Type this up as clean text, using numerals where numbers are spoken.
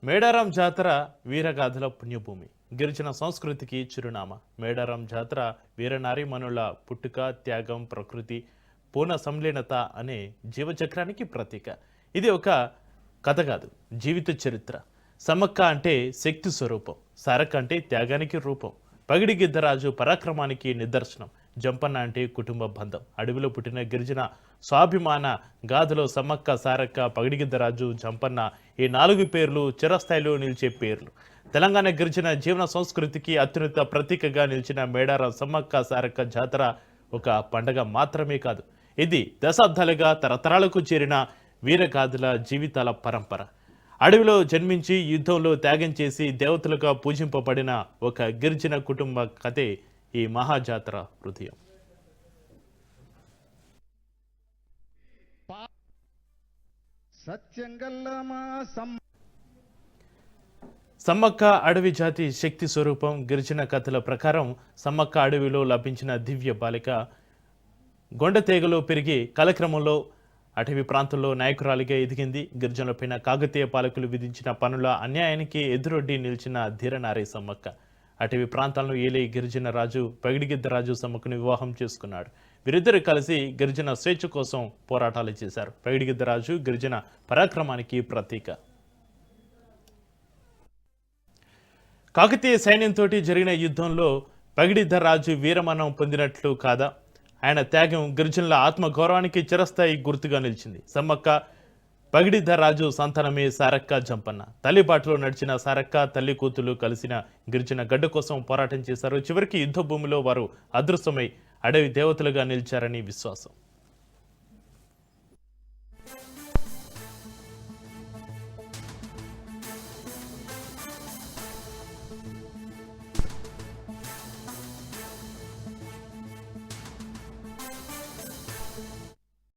మేడారం జాతర వీరగాథల పుణ్యభూమి గిరిజన సంస్కృతికి చిరునామా. మేడారం జాతర వీరనారీమణుల పుట్టుక, త్యాగం, ప్రకృతి పూర్ణ సంలీనత అనే జీవచక్రానికి ప్రతీక. ఇది ఒక కథ కాదు, జీవిత చరిత్ర. సమ్మక్క అంటే శక్తి స్వరూపం, సారక్క అంటే త్యాగానికి రూపం, పగిడిగిద్దరాజు పరాక్రమానికి నిదర్శనం, జంపన్న అంటే కుటుంబ బంధం. అడవిలో పుట్టిన గిరిజన స్వాభిమాన గాథలో సమ్మక్క, సారక్క, పగిడిగిద్దరాజు, జంపన్న ఈ 4 పేర్లు చిరస్థాయిలో నిలిచే పేర్లు. తెలంగాణ గిరిజన జీవన సంస్కృతికి అత్యున్నత ప్రతీకగా నిలిచిన మేడారం సమ్మక్క సారక్క జాతర ఒక పండగ మాత్రమే కాదు, ఇది దశాబ్దాలుగా తరతరాలకు చేరిన వీరగాథల జీవితాల పరంపర. అడవిలో జన్మించి యుద్ధంలో త్యాగం చేసి దేవతలుగా పూజింపబడిన ఒక గిరిజన కుటుంబ కథే ఈ మహాజాతర హృదయం. సమ్మక్క అడవి జాతి శక్తి స్వరూపం. గిరిజన కథల ప్రకారం సమ్మక్క అడవిలో లభించిన దివ్య బాలిక గొండతేగలో పెరిగి కాలక్రమంలో అటవీ ప్రాంతంలో నాయకురాలిగా ఎదిగింది. గిరిజనులపైన కాకతీయ పాలకులు విధించిన పనుల అన్యాయానికి ఎదురొడ్డి నిలిచిన ధీరనారి సమ్మక్క. అటవీ ప్రాంతాలను ఏలే గిరిజన రాజు పగిడిగిద్దరాజు సమ్మక్కను వివాహం చేసుకున్నాడు. వీరిద్దరు కలిసి గిరిజన స్వేచ్ఛ కోసం పోరాటాలు చేశారు. పగిడిగిద్దరాజు గిరిజన పరాక్రమానికి ప్రతీక. కాకతీయ సైన్యంతో జరిగిన యుద్ధంలో పగిడిద్దరాజు వీరమరణం పొందినట్లు కాదా, ఆయన త్యాగం గిరిజనుల ఆత్మగౌరవానికి చిరస్థాయి గుర్తుగా నిలిచింది. సమ్మక్క పగిడిద్దరాజు సంతానమే సారక్క, జంపన్న. తల్లిబాటలో నడిచిన సారక్క, తల్లి కూతులు కలిసిన గిరిజన గడ్డ కోసం పోరాటం చేశారు. చివరికి యుద్ధ భూమిలో వారు అదృశ్యమై అడవి దేవతలుగా నిలిచారని విశ్వాసం.